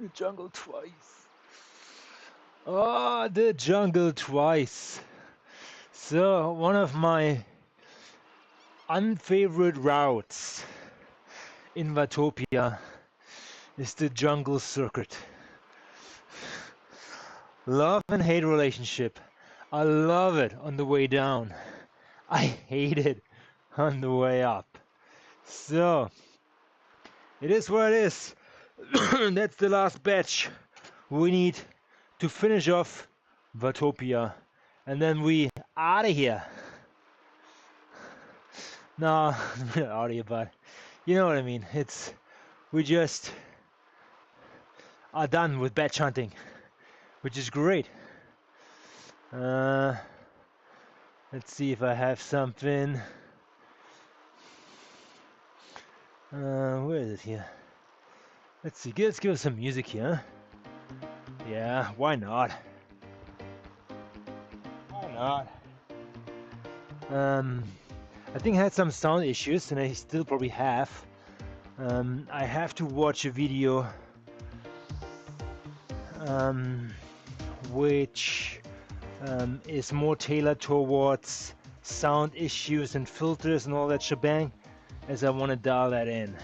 The jungle twice. Oh, the jungle twice. So, one of my unfavorite routes in Watopia is the jungle circuit. Love and hate relationship. I love it on the way down. I hate it on the way up. So, it is what it is. That's the last batch. We need to finish off Watopia. And then we out of here. No, not out of here, but you know what I mean. We just are done with batch hunting, which is great. Let's see if I have something. Where is it here? Let's see. Let's give us some music here. Yeah, why not? Why not? I think I had some sound issues, and I still probably have. I have to watch a video which is more tailored towards sound issues and filters and all that shebang, as I want to dial that in.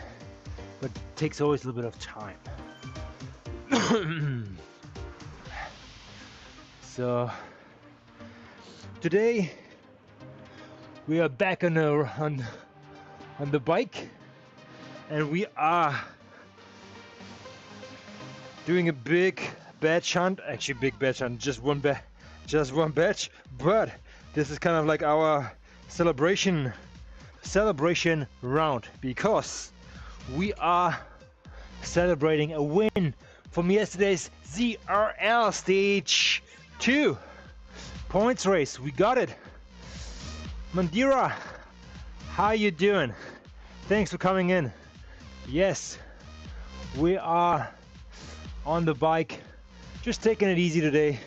But it takes always a little bit of time. So today we are back on the bike, and we are doing a big batch hunt. Actually, big batch hunt, just one batch. But this is kind of like our celebration round, because we are celebrating a win from yesterday's ZRL stage 2 points race. We got it. Mandira, how you doing? Thanks for coming in. Yes, we are on the bike, just taking it easy today,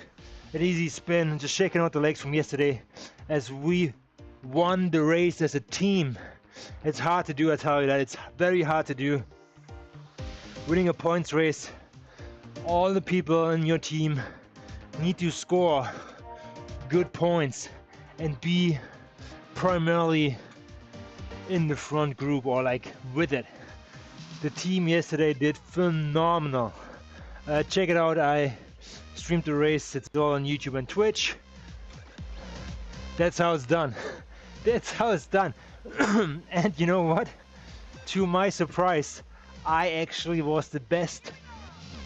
an easy spin, just shaking out the legs from yesterday, as we won the race as a team. It's hard to do, I tell you that. It's very hard to do. Winning a points race, all the people in your team need to score good points and be primarily in the front group, or like with it. The team yesterday did phenomenal. Check it out. I streamed the race. It's all on YouTube and Twitch. That's how it's done. That's how it's done. And you know what? To my surprise, I actually was the best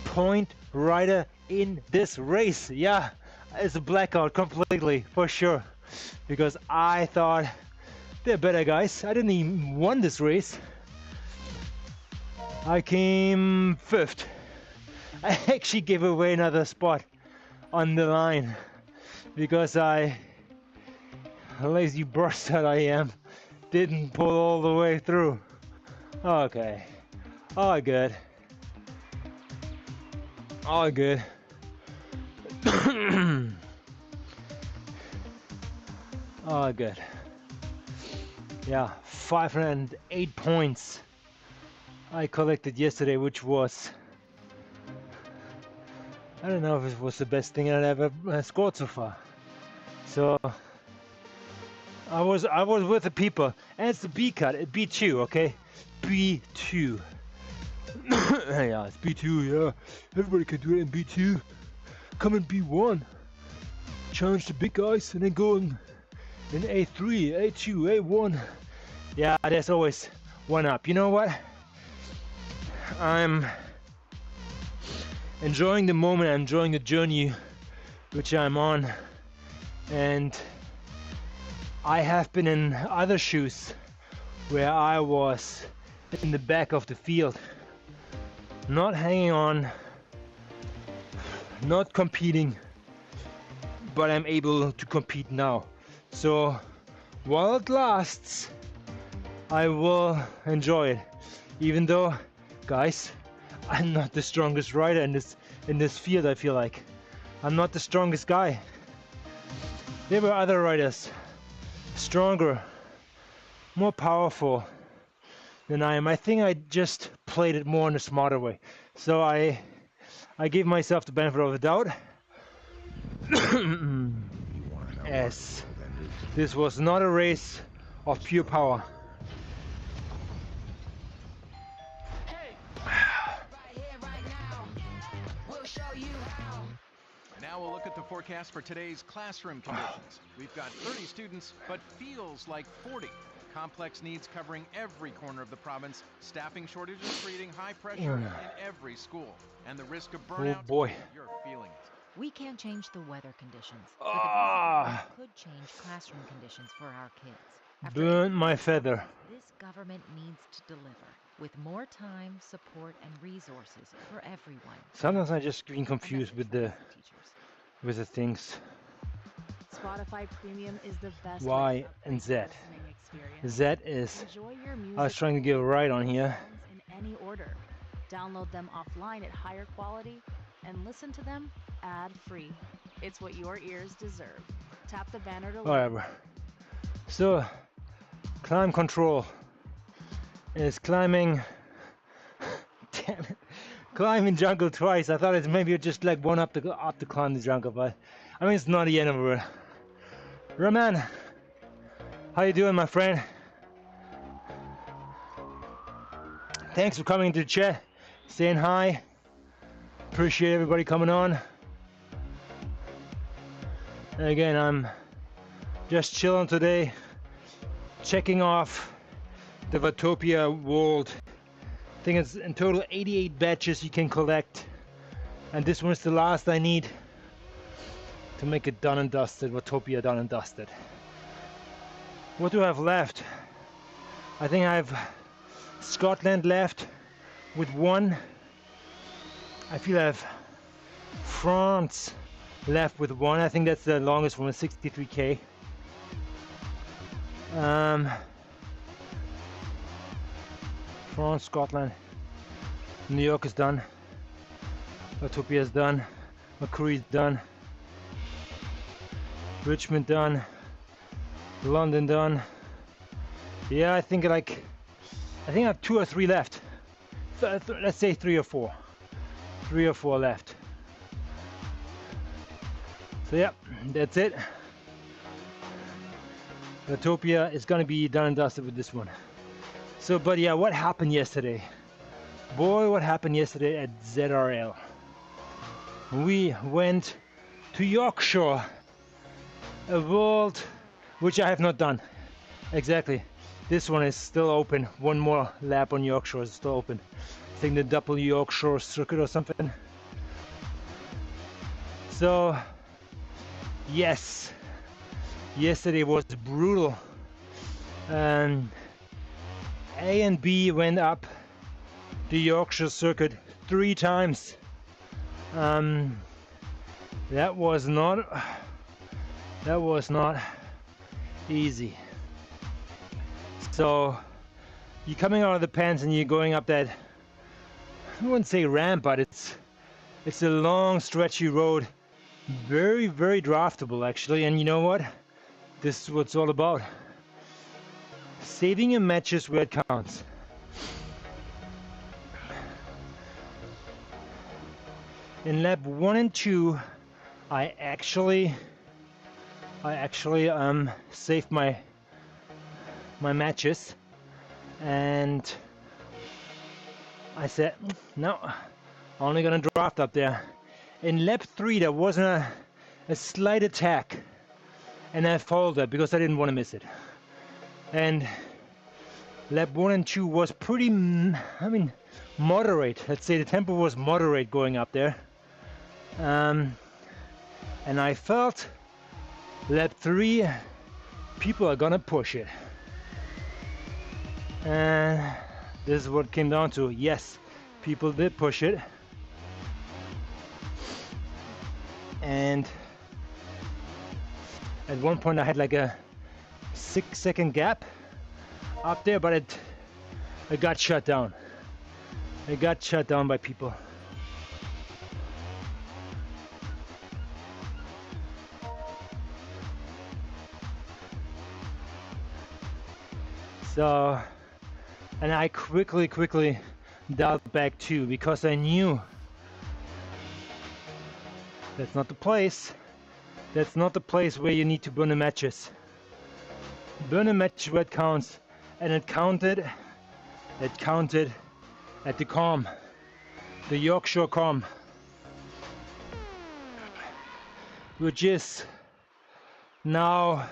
point rider in this race. Yeah, it's a blackout completely, for sure. Because I thought they're better guys. I didn't even won this race. I came 5th. I actually gave away another spot on the line because lazy bastard I am, didn't pull all the way through. Okay, all good. All good. All good. Yeah, 508 points I collected yesterday, which was, I don't know if it was the best thing I'd ever scored so far. So I was with the people, and it's the B cut, B2, okay, B2. Yeah, it's B2. Yeah, everybody can do it in B2. Come in B1, challenge the big guys, and then go in A3, A2, A1. Yeah, there's always one up. You know what? I'm enjoying the moment, I'm enjoying the journey which I'm on, and I have been in other shoes where I was in the back of the field, not hanging on, not competing, but I'm able to compete now. So while it lasts, I will enjoy it, even though, guys, I'm not the strongest rider in this field. I feel like I'm not the strongest guy. There were other riders stronger, more powerful than I am. I think I just played it more in a smarter way. So I I gave myself the benefit of the doubt. Yes, this was not a race of pure power. Now we'll look at the forecast for today's classroom conditions. We've got 30 students, but feels like 40. Complex needs covering every corner of the province. Staffing shortages creating high pressure in every school. And the risk of burnout, Oh boy. you're feeling it. We can't change the weather conditions, but the basic could change classroom conditions for our kids. Burn my feather. This government needs to deliver with more time, support, and resources for everyone. Sometimes I just get confused with the things. Spotify Premium is the best Y and Z. experience. Z is. Enjoy your music I was trying to get it right on here. in any order. Download them offline at higher quality and listen to them ad-free. It's what your ears deserve. Tap the banner to learn. Whatever. So, climb control is climbing. Damn it. Climbing jungle twice. I thought it's maybe just like one up to climb the jungle, but I mean it's not the end of it. Roman, how you doing, my friend? Thanks for coming into the chat, saying hi. Appreciate everybody coming on. And again, I'm just chilling today, checking off the Watopia world. I think it's in total 88 batches you can collect, and this one's the last I need to make it done and dusted. Watopia done and dusted. What do I have left? I think I have Scotland left with one. I feel I have France left with one. I think that's the longest one, 63k. France, Scotland, New York is done, Watopia is done, Macquarie is done, Richmond done, London done. Yeah, I think I have 2 or 3 left. Let's say 3 or 4. 3 or 4 left. So yeah, that's it. Watopia is gonna be done and dusted with this one. So, but yeah, what happened yesterday? Boy, what happened yesterday at ZRL? We went to Yorkshire, a world which I have not done. Exactly. This one is still open. One more lap on Yorkshire is still open. I think the double Yorkshire circuit or something. So, yes, yesterday was brutal. A and B went up the Yorkshire circuit 3 times. That was not easy. So you're coming out of the pens and you're going up that, I wouldn't say ramp, but it's a long stretchy road, very draftable actually. And you know what, this is what it's all about: saving your matches where it counts. In lap 1 and 2 I actually saved my matches, and I said no, I'm only gonna draft up there. In lap 3 there wasn't a slight attack, and I followed that because I didn't want to miss it. And lap 1 and 2 was pretty, moderate. Let's say the tempo was moderate going up there. And I felt lap 3, people are gonna push it. And this is what it came down to. Yes, people did push it. And at one point I had like a 6-second gap up there, but it got shut down. It got shut down by people. So, and I quickly dialed back too, because I knew That's not the place. That's not the place where you need to burn the matches. Burn a match where it counts. And it counted at the calm. The Yorkshire calm. Which is now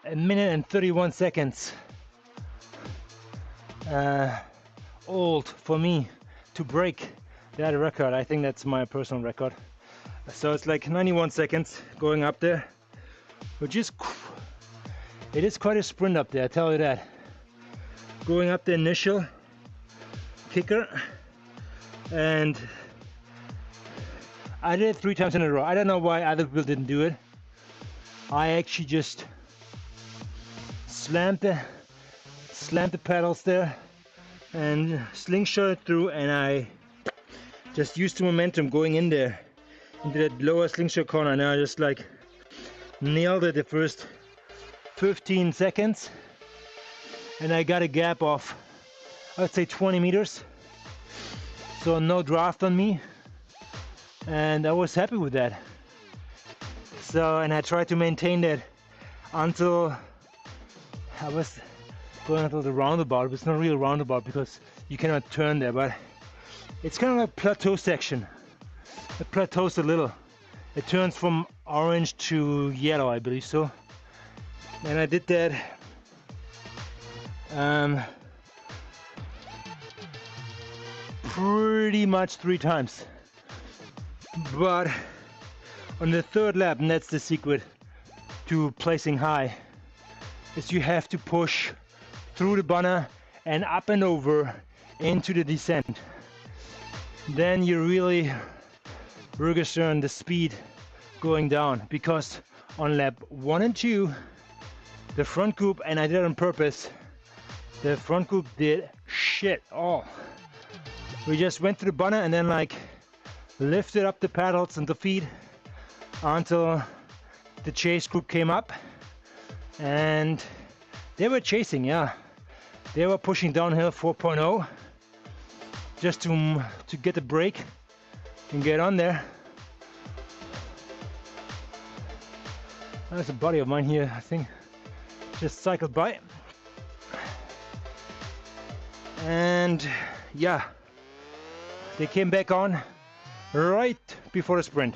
a minute and 31 seconds old for me to break that record. I think that's my personal record. So it's like 91 seconds going up there, which is it is quite a sprint up there, I tell you that. Going up the initial kicker, and I did it 3 times in a row. I don't know why other people didn't do it. I actually just slammed the pedals there and slingshot it through, and I just used the momentum going in there into that lower slingshot corner, and I just like nailed it the first 15 seconds, and I got a gap of, I'd say 20 meters, so no draft on me, and I was happy with that. So, and I tried to maintain that until I was going until the roundabout. It's not a real roundabout because you cannot turn there, but it's kind of a plateau section. It plateaus a little. It turns from orange to yellow, I believe so. And I did that pretty much 3 times. But on the 3rd lap, and that's the secret to placing high, is you have to push through the banner and up and over into the descent. Then you really register the speed going down, because on lap 1 and 2, the front group, and I did it on purpose, the front group did shit all. We just went to the banner and then like lifted up the paddles and the feet until the chase group came up, and they were chasing, yeah. They were pushing downhill 4.0 just to get the break and get on there. There's a buddy of mine here, I think, just cycled by. And yeah, they came back on right before the sprint.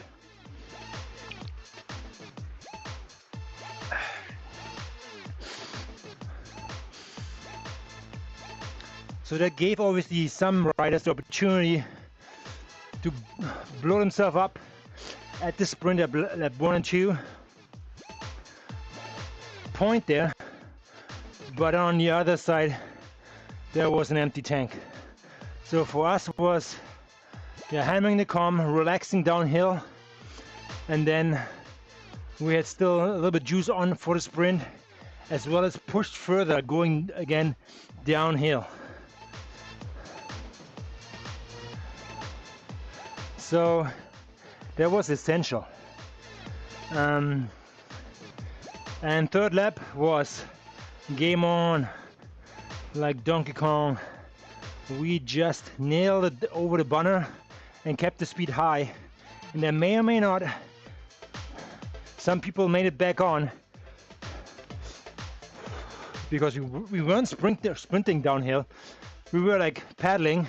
So that gave obviously some riders the opportunity to blow themselves up at the sprint at lap 1 and 2. Point there, but on the other side there was an empty tank. So for us it was hammering the calm, relaxing downhill, and then we had still a little bit juice on for the sprint, as well as pushed further going again downhill. So that was essential. And 3rd lap was game on, like Donkey Kong. We just nailed it over the banner and kept the speed high. And there may or may not, some people made it back on because we weren't sprinting downhill. We were like paddling,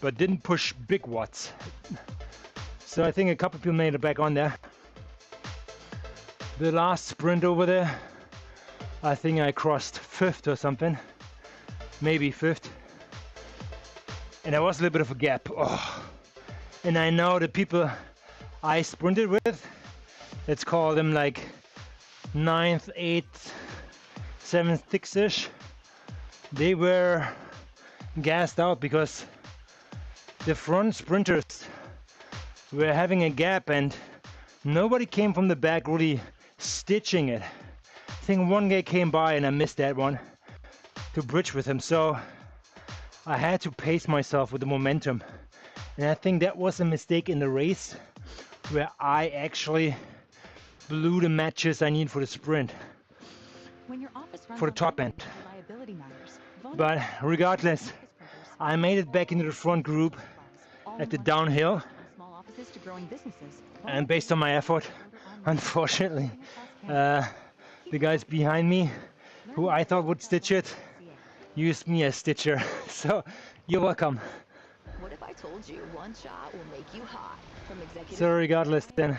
but didn't push big watts. So I think a couple people made it back on there. The last sprint over there, I think I crossed 5th or something, maybe 5th. And there was a little bit of a gap. Oh. And I know the people I sprinted with, let's call them like 9th, 8th, 7th, 6th-ish, they were gassed out because the front sprinters were having a gap and nobody came from the back really stitching it. I think one guy came by and I missed that one to bridge with him, so I had to pace myself with the momentum. And I think that was a mistake in the race where I actually blew the matches I need for the sprint, When your office runs for the on top time, end. reliability matters. But regardless, I made it back into the front group at the downhill, resources to growing businesses. And based on my effort, unfortunately, the guys behind me, who I thought would stitch it, used me as stitcher. So you're welcome. What if I told you one shot will make you hot? From executive So regardless, then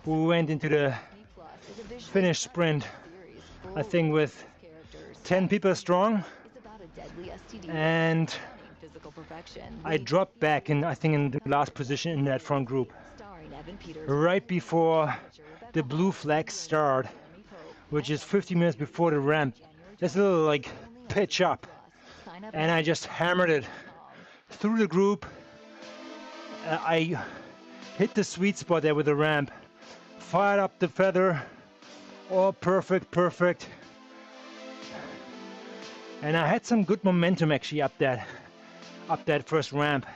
we went into the finish sprint, I think with 10 people strong, and I dropped back in, I think, in the last position in that front group, right before the blue flags start, which is 50 minutes before the ramp. There's a little like pitch up, and I just hammered it through the group. I hit the sweet spot there with the ramp, fired up the feather, all perfect. And I had some good momentum actually up that first ramp,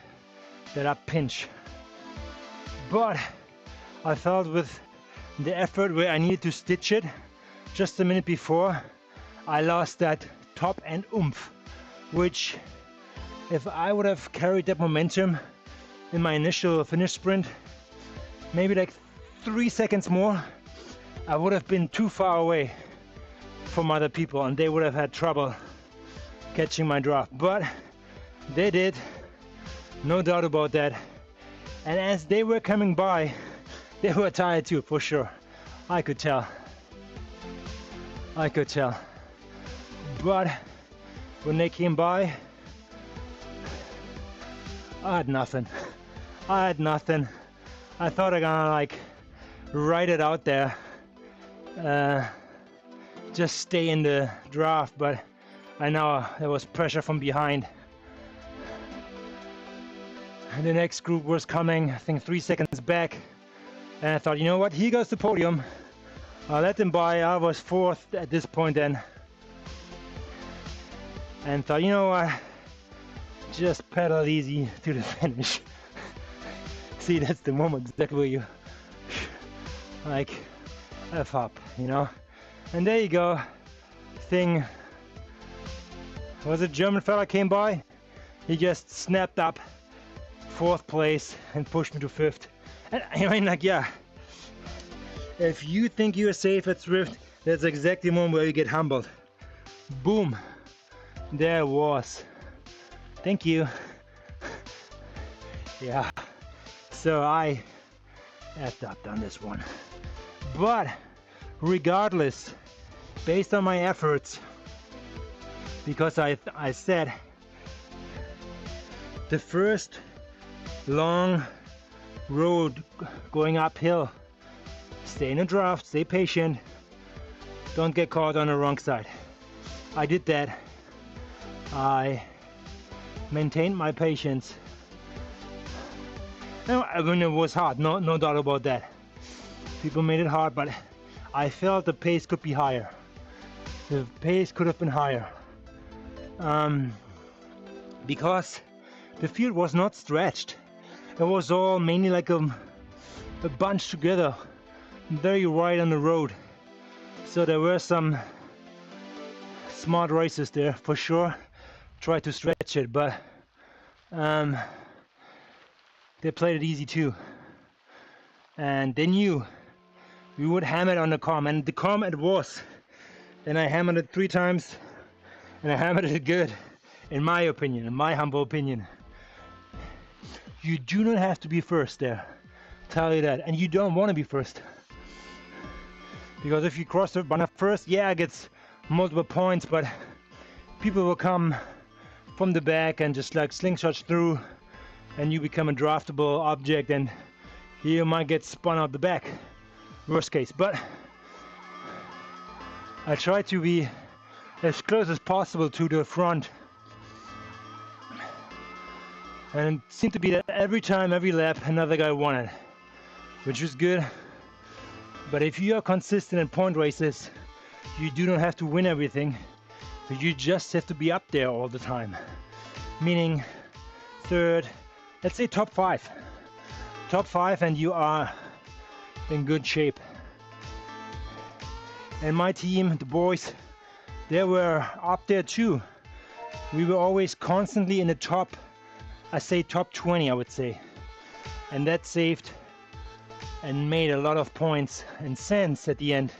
that up pinch. But I felt with the effort where I needed to stitch it just a minute before, I lost that top end oomph, which if I would have carried that momentum in my initial finish sprint, maybe like 3 seconds more, I would have been too far away from other people and they would have had trouble catching my draft. But they did, no doubt about that. And as they were coming by, they were tired too, for sure. I could tell. But when they came by, I had nothing. I thought I gonna like ride it out there, just stay in the draft, but I know there was pressure from behind. And the next group was coming, I think 3 seconds back, and I thought, you know what, here goes the podium. I'll let them by. I was fourth at this point then, and thought, you know what, just pedal easy to the finish. See, that's the moment exactly where you like F up, you know. And there you go. Thing was a German fella came by. He just snapped up fourth place and pushed me to fifth. And I mean, like, yeah, if you think you're safe at Swift, that's exactly the moment where you get humbled. Boom, there it was. Thank you. Yeah, so I effed up on this one. But regardless, based on my efforts, because I said the first long road going uphill, stay in a draft, stay patient, don't get caught on the wrong side. I did that. I maintained my patience. I mean, it was hard, no doubt about that. People made it hard, but I felt the pace could be higher. The pace could have been higher. Because the field was not stretched. It was all mainly like a bunch together, very wide on the road. So there were some smart racers there for sure. Tried to stretch it, but they played it easy too. And they knew we would hammer it on the calm, and the calm it was. And I hammered it 3 times, and I hammered it good, in my opinion, in my humble opinion. You do not have to be first there, tell you that, and you don't want to be first. Because if you cross the runner first, yeah, it gets multiple points, but people will come from the back and just like slingshot through, and you become a draftable object, and you might get spun out the back, worst case. But I try to be as close as possible to the front, and it seemed to be that every time, every lap, another guy won it, which was good. But if you are consistent in point races, you do not have to win everything, but you just have to be up there all the time. Meaning third, let's say top 5. Top 5 and you are in good shape. And my team, the boys, they were up there too. We were always constantly in the top, I say top 20, I would say. and that saved and made a lot of points and cents at the end,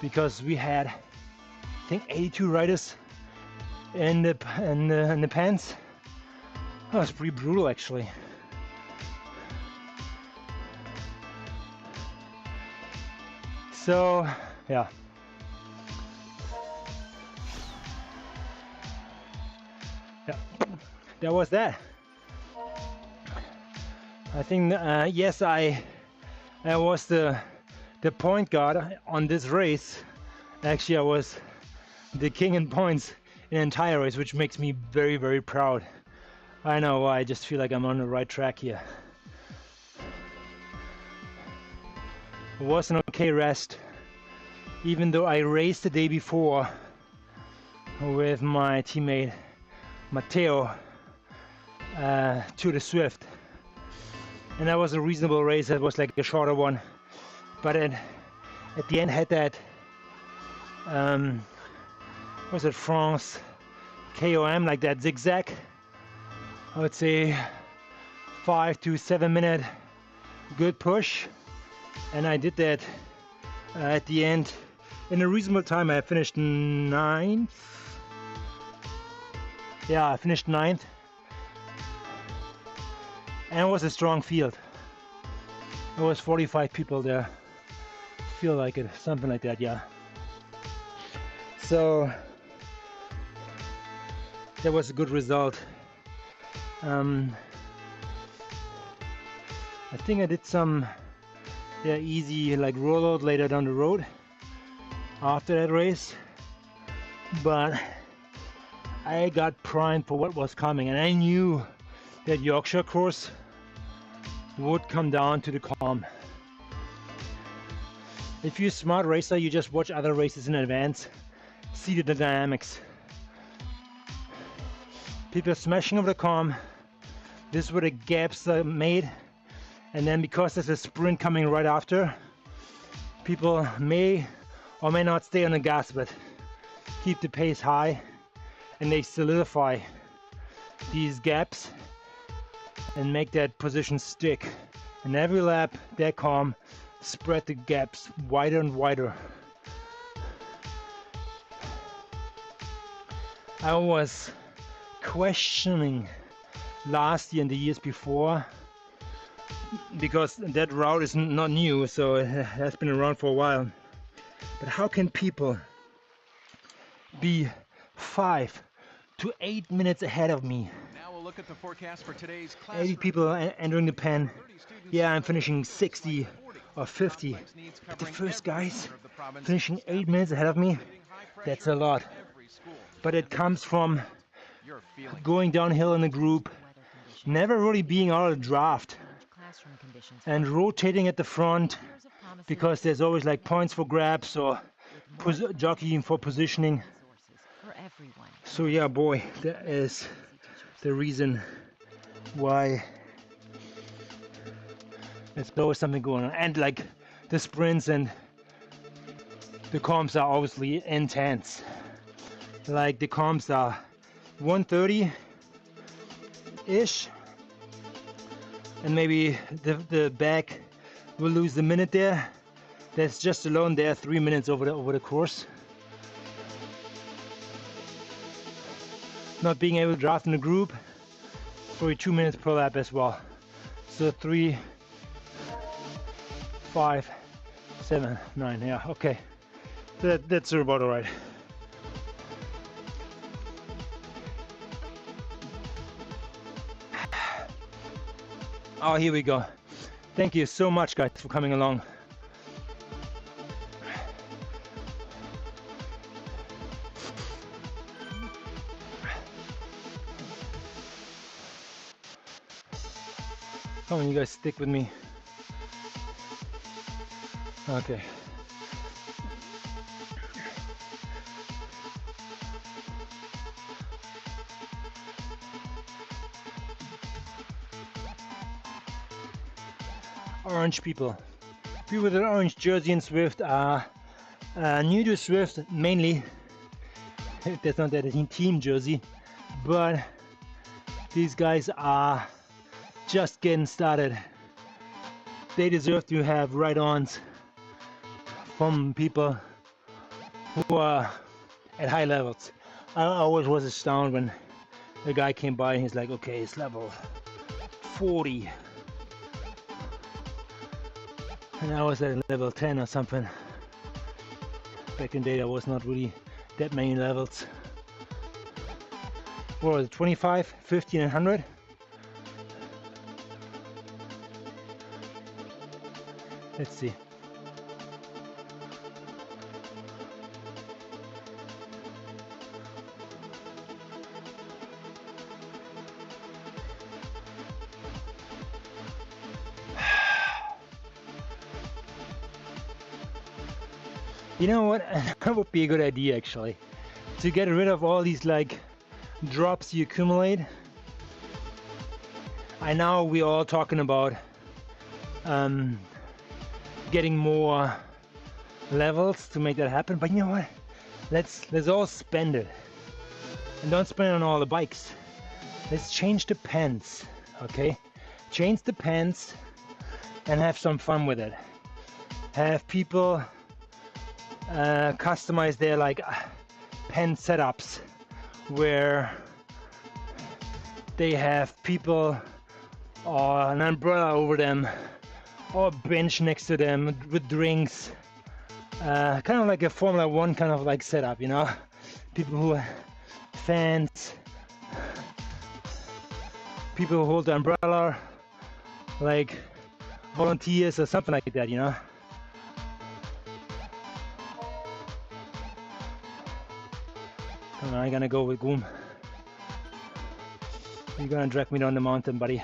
because we had, I think, 82 riders in the pens. That was pretty brutal, actually. So yeah, that was that. I think yes, I was the point guard on this race. Actually, I was the king in points in the entire race, which makes me very, very proud. I know, I just feel like I'm on the right track here. It was an okay rest, even though I raced the day before with my teammate Matteo to the Swift, and that was a reasonable race. That was like a shorter one, but at the end had that was it France KOM, like that zigzag. I would say 5 to 7 minute good push, and I did that at the end in a reasonable time. I finished 9th. Yeah, I finished 9th, and it was a strong field. There was 45 people there. Feel like it, something like that, yeah. So that was a good result. I think I did some easy like rollout later down the road after that race, but I got primed for what was coming, and I knew that Yorkshire course would come down to the calm. If you're a smart racer, you just watch other races in advance, see the dynamics. People smashing over the calm. This is where the gaps are made, and then because there's a sprint coming right after, people may or may not stay on the gas, but keep the pace high, and they solidify these gaps and make that position stick. And every lap, that calm spread the gaps wider and wider. I was questioning last year and the years before, because that route is not new, so it has been around for a while. But how can people be 5 to 8 minutes ahead of me? Now we'll look at the forecast for today's 80 people entering the pen. Yeah, I'm finishing 60 or 50. But the first guys finishing 8 minutes ahead of me, that's a lot. But it comes from going downhill in a group, never really being out of the draft, and rotating at the front, because there's always like points for grabs or jockeying for positioning. So yeah, boy, that is the reason why there's always something going on. And like the sprints and the comps are obviously intense. Like the comps are 1:30-ish, and maybe the back will lose the minute there. That's just alone there 3 minutes over the course. Not being able to draft in a group, probably 2 minutes per lap as well. So 3, 5, 7, 9. Yeah, okay. That's about all right. Oh, here we go. Thank you so much, guys, for coming along. Come on, you guys, stick with me. Okay. Orange people. People with an orange jersey in Swift are new to Swift mainly. That's not that team jersey, but these guys are just getting started they deserve to have ride-ons from people who are at high levels. I always was astounded when the guy came by and he's like, okay, it's level 40. And I was at level 10 or something. Back in the day, there was not really that many levels. What was it, 25, 50, and 100? Let's see. You know what? That would be a good idea actually. To get rid of all these like drops you accumulate. I know we're all talking about getting more levels to make that happen, but you know what? Let's all spend it. And don't spend it on all the bikes. Let's change the pants, okay? Change the pants and have some fun with it. Have people customize their like pen setups where they have people or an umbrella over them or a bench next to them with drinks, kind of like a Formula 1 kind of like setup, you know, people who fans, people who hold the umbrella like volunteers or something like that, you know. I'm gonna go with Goom. You're gonna drag me down the mountain, buddy.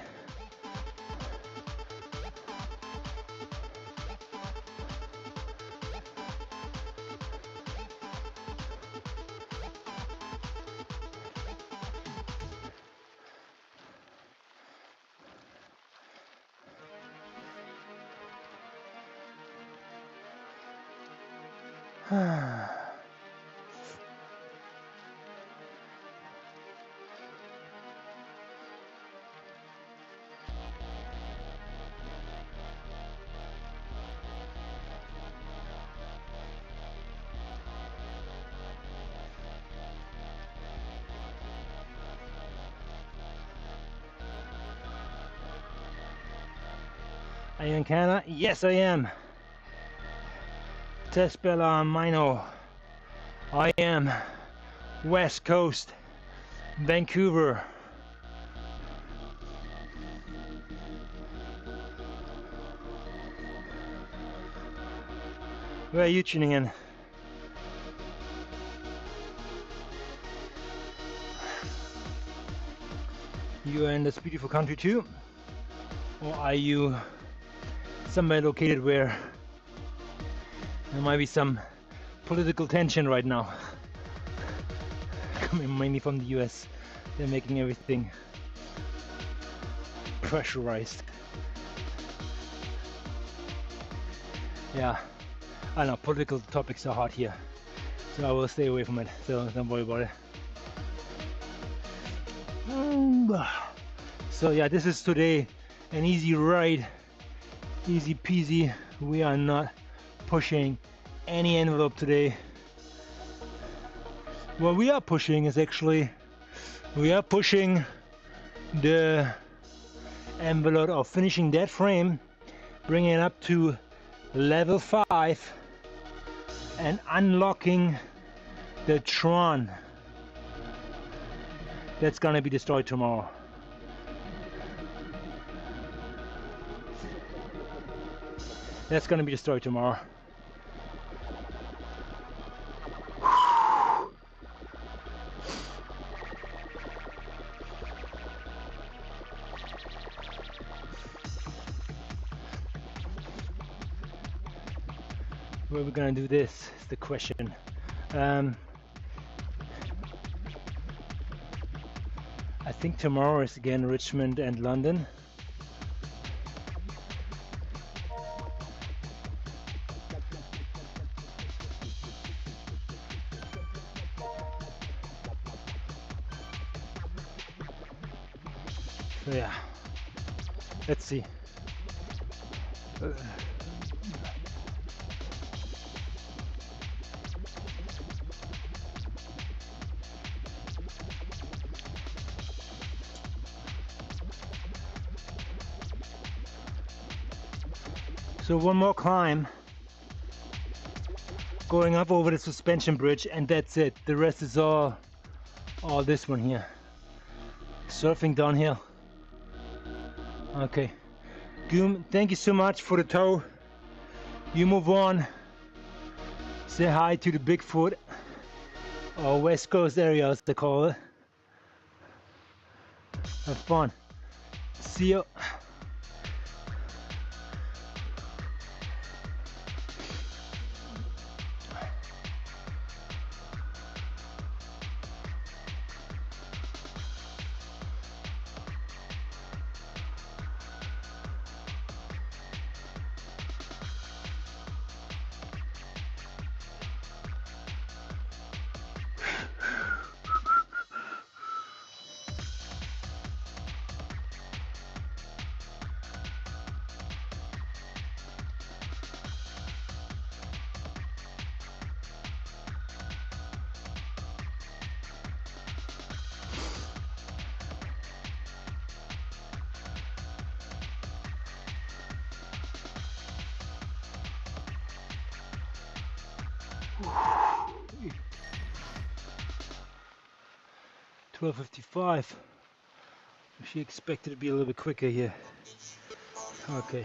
Are you in Canada? Yes, I am. Tespela Mino. I am West Coast, Vancouver. Where are you tuning in? You are in this beautiful country too? Or are you somewhere located where there might be some political tension right now? Coming mainly from the US. They're making everything pressurized. Yeah, I know political topics are hot here, so I will stay away from it, so don't worry about it. So yeah, this is today an easy ride, easy peasy. We are not pushing any envelope today. What we are pushing is actually, we are pushing the envelope of finishing that frame, bringing it up to level 5 and unlocking the Tron that's gonna be destroyed tomorrow. That's gonna be destroyed tomorrow. Where are we gonna do this is the question. I think tomorrow is again Richmond and London. So yeah, let's see. So one more climb, going up over the suspension bridge, and that's it. The rest is all this one here. Surfing downhill. Okay. Goom, thank you so much for the tow. You move on. Say hi to the Bigfoot, or West Coast area as they call it. Have fun. See you. $12.55. She expected to be a little bit quicker here. Okay.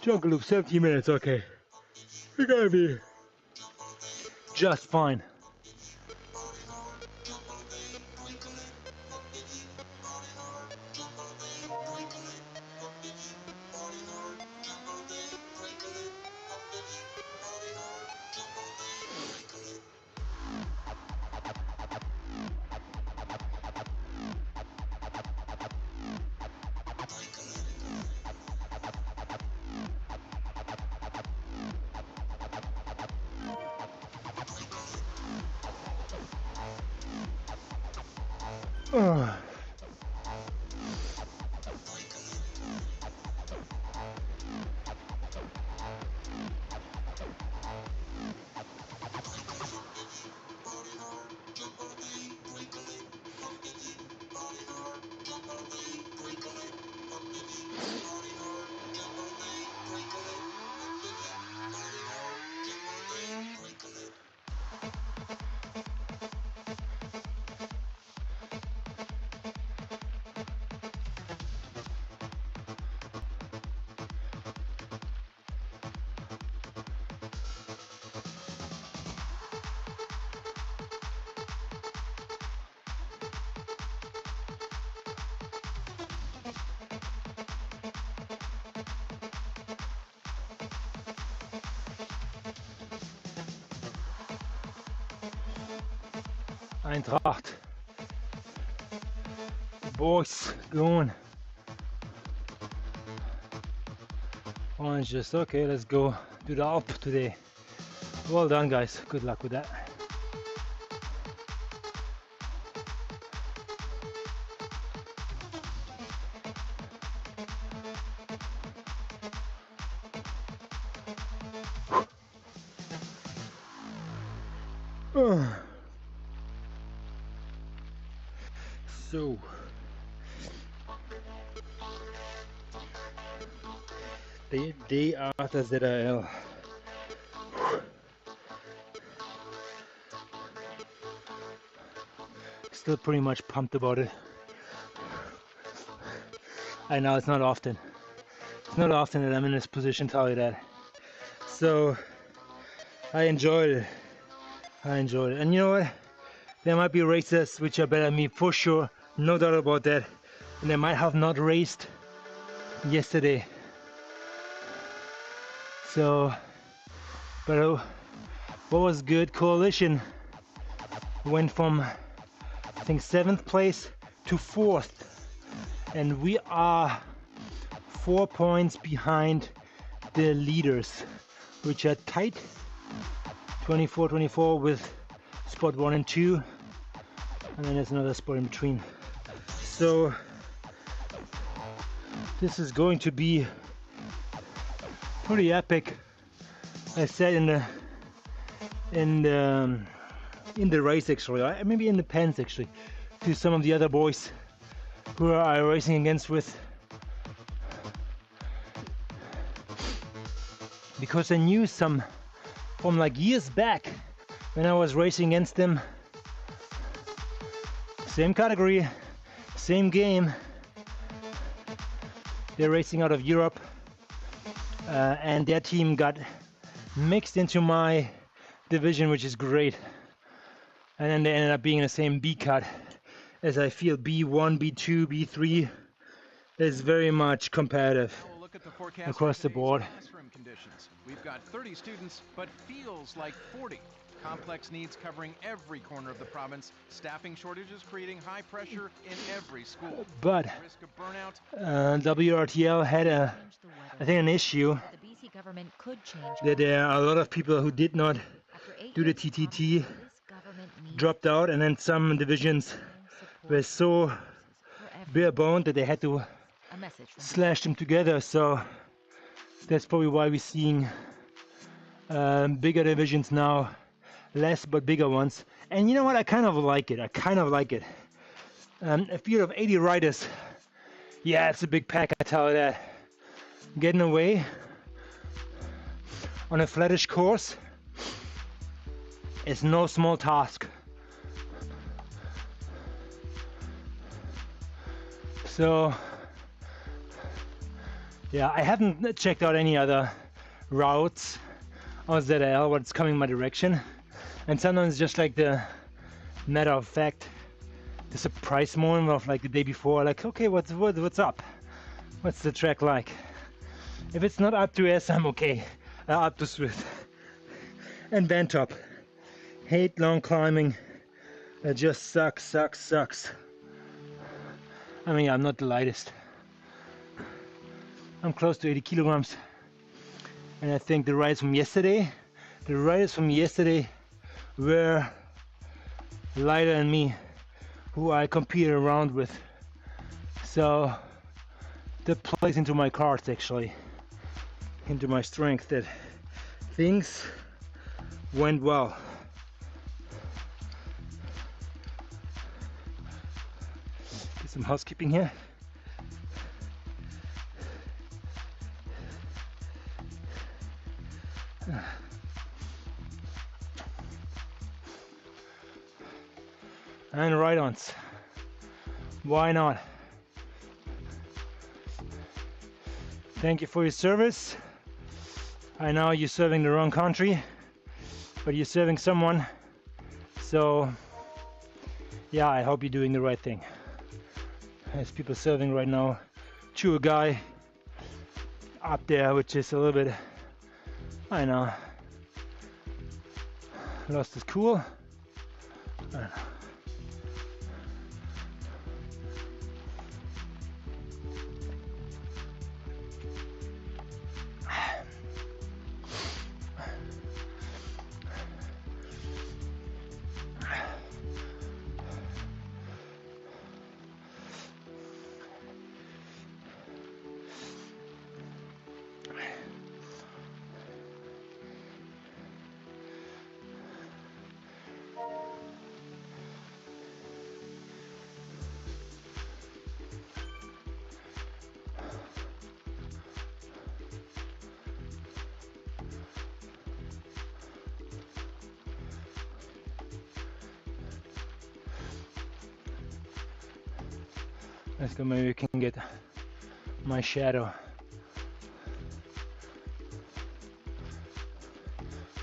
Jungle loop, 17 minutes, okay. We're gonna be just fine. Eintracht. Boys going. Orange just okay, let's go to the Alp today. Well done guys, good luck with that. So the day after ZRL. Still pretty much pumped about it. I know it's not often. It's not often that I'm in this position, tell you that. So I enjoyed it. And you know what? There might be racers which are better than me for sure, no doubt about that. And they might have not raced yesterday. So, but what was good? Coalition went from I think 7th place to 4th, and we are 4 points behind the leaders, which are tight, 24-24 with spot 1 and 2. and then there's another spot in between. So this is going to be pretty epic. I said in the race actually, maybe in the pens actually, to some of the other boys who I racing against with, because I knew some from like years back when I was racing against them. Same category, same game. They're racing out of Europe, and their team got mixed into my division, which is great. And then they ended up being in the same B cut as I feel. B1, B2, B3 is very much competitive Now we'll look at the forecast across for the board. today's classroom conditions. We've got 30 students, but feels like 40. Complex needs covering every corner of the province. Staffing shortages creating high pressure in every school. But Risk of burnout. WRTL had I think an issue The BC government could change that there are a lot of people who did not After 8 do the years of TTT promises, this government needs dropped out, and then some divisions support were so for everyone. bare boned that they had to A message from slash them together. So that's probably why we're seeing bigger divisions now, less but bigger ones. And you know what, I kind of like it. A field of 80 riders, yeah, it's a big pack, I tell you that. Getting away on a flattish course is no small task. So yeah, I haven't checked out any other routes on ZL, what's coming my direction. And sometimes just like the matter of fact, the surprise moment of like the day before, like, okay, what's up? What's the track like? If it's not up to S, I'm okay. Up to Swift. And Bentop. Hate long climbing. It just sucks. I mean, I'm not the lightest. I'm close to 80 kilograms. And I think the riders from yesterday were lighter than me, who I competed around with. So that plays into my cards actually, into my strength, that things went well. Do some housekeeping here. And ride-ons. Why not? Thank you for your service. I know you're serving the wrong country, but you're serving someone. So yeah, I hope you're doing the right thing. There's people serving right now to a guy up there, which is a little bit, I know, lost his cool. I don't know. Let's go, maybe we can get my shadow,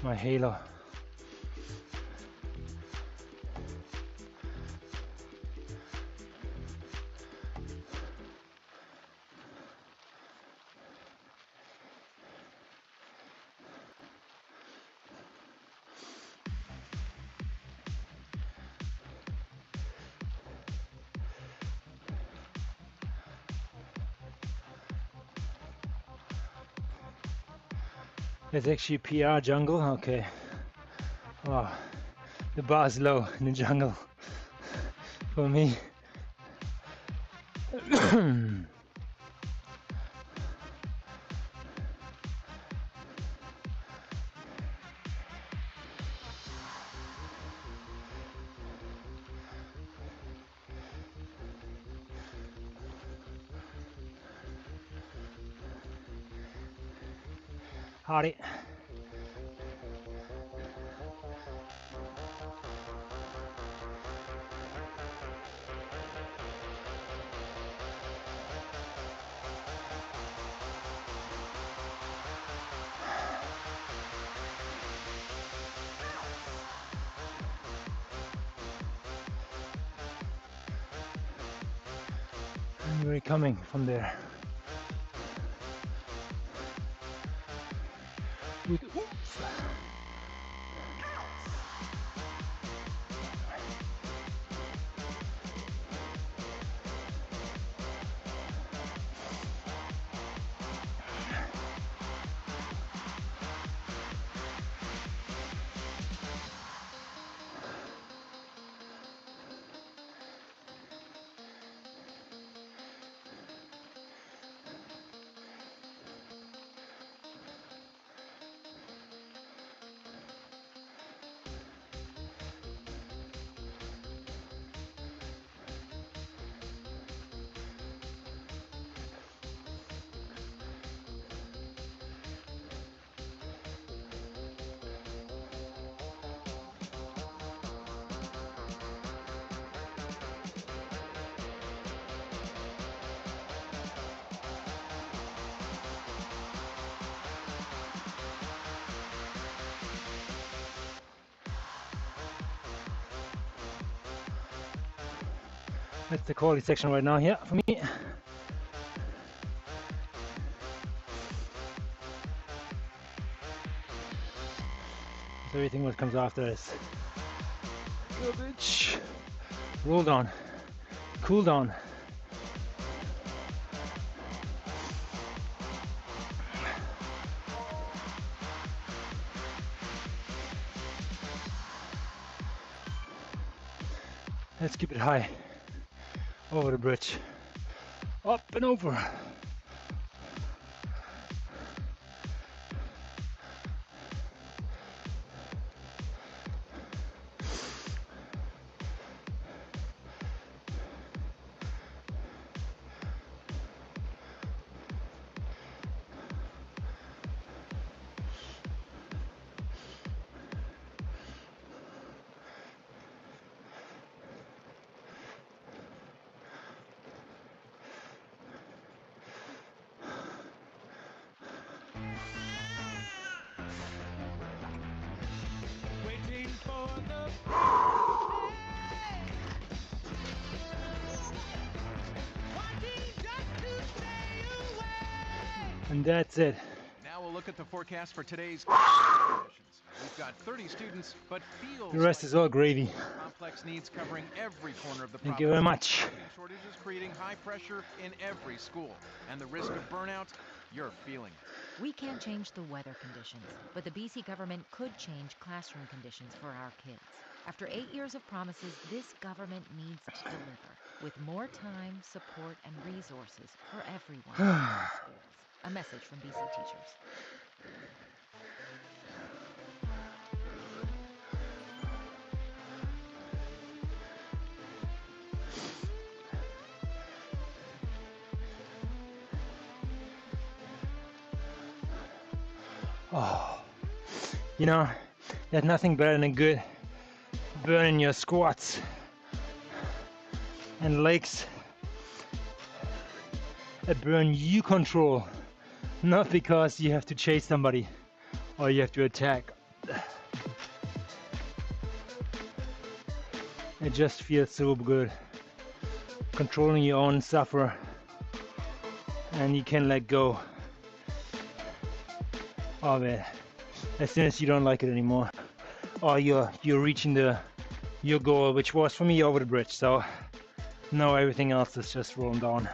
my halo. It's actually PR jungle, okay. Wow, the bar is low in the jungle. for me. Howdy. Where are you coming from there? Oops. That's the quality section right now here for me. So everything what comes after is garbage. Roll down, cool down. Let's keep it high. Over the bridge. Up and over. And that's it. Now we'll look at the forecast for today's conditions. We've got 30 students, but feels The rest is all gravy. complex needs covering every corner of the Thank you very much. Shortages creating high pressure in every school, and the risk of burnout, you're feeling it. We can't change the weather conditions, but the BC government could change classroom conditions for our kids. After 8 years of promises, this government needs to deliver, with more time, support, and resources for everyone in our schools. A message from BC teachers. Oh, you know, there's nothing better than a good burn in your squats and legs. A burn you control, not because you have to chase somebody or you have to attack. It just feels so good. Controlling your own suffer, and you can let go of it as soon as you don't like it anymore, or you're reaching your goal, which was for me over the bridge. So now everything else is just rolling down.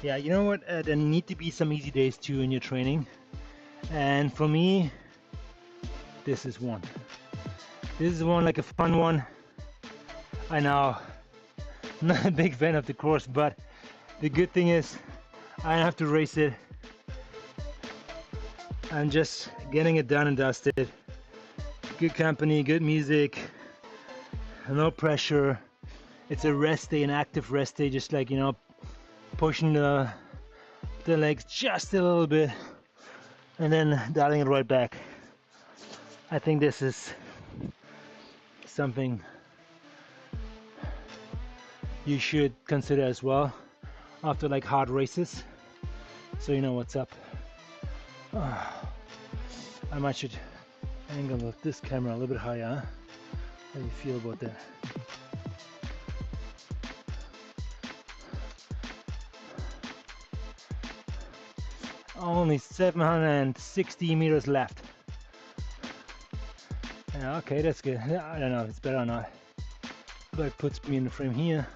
Yeah, you know what? There need to be some easy days too in your training. And for me, this is one. This is one, like a fun one. I know, I'm not a big fan of the course, but the good thing is I don't have to race it. I'm just getting it done and dusted. Good company, good music, no pressure. It's a rest day, an active rest day, just like, you know, pushing the legs just a little bit and then dialing it right back. I think this is something you should consider as well after like hard races, so you know what's up. I might should angle this camera a little bit higher. Huh? How do you feel about that? Only 760 meters left. Yeah, okay, that's good. I don't know if it's better or not, but it puts me in the frame here.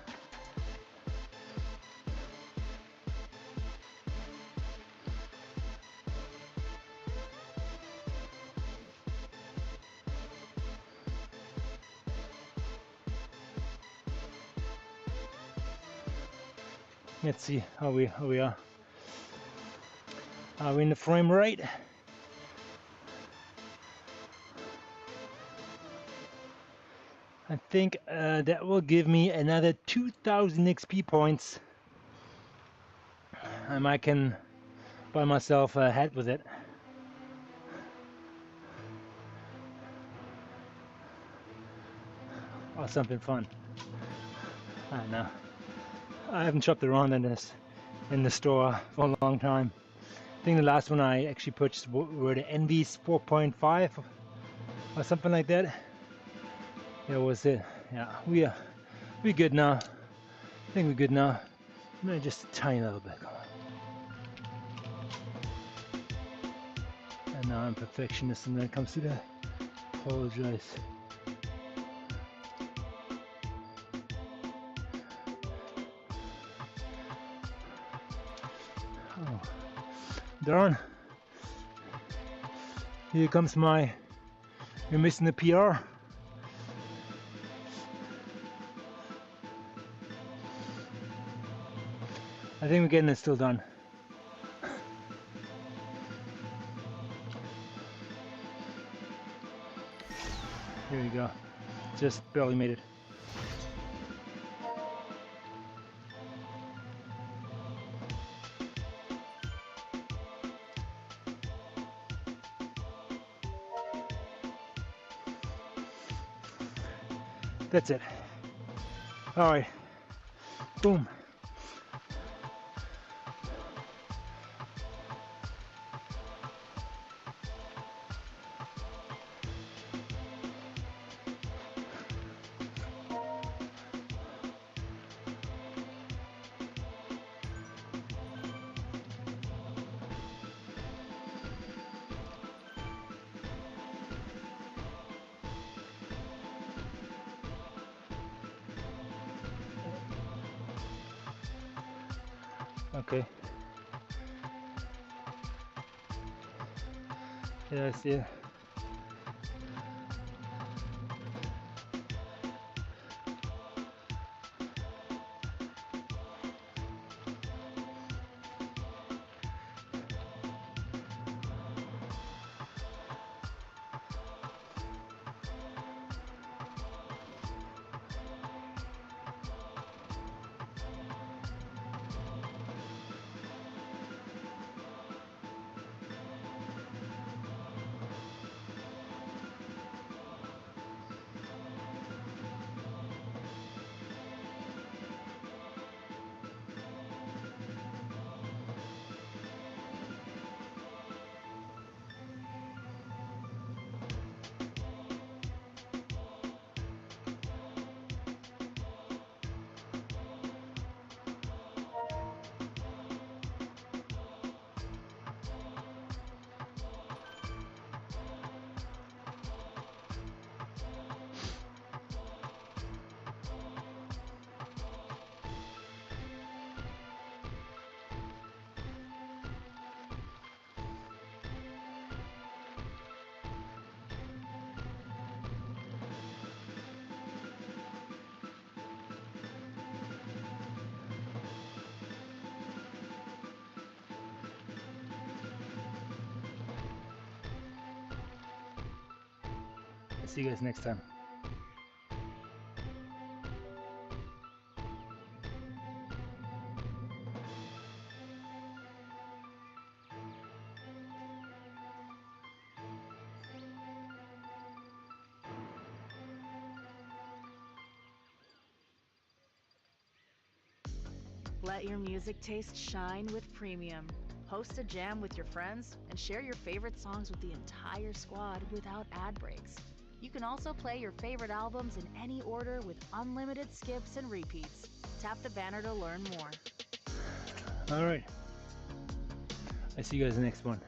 Let's see how we are. Are we in the frame right? I think that will give me another 2000 XP points. I can buy myself a hat with it. Or something fun. I don't know. I haven't shopped around in the store for a long time. I think the last one I actually purchased were the NVs 4.5 or something like that. That was it. Yeah, we're good now. I think we're good now. Maybe just a tiny little bit. And now I'm a perfectionist when it comes to that. Apologize. Oh, darn. Here comes you're missing the PR. I think we're getting it still done. Here we go. Just barely made it. That's it. All right. Boom. Okay. Yeah, I see it. I'll see you guys next time. Let your music taste shine with Premium. Host a jam with your friends and share your favorite songs with the entire squad without ad breaks. You can also play your favorite albums in any order with unlimited skips and repeats. Tap the banner to learn more. All right. I see you guys in the next one.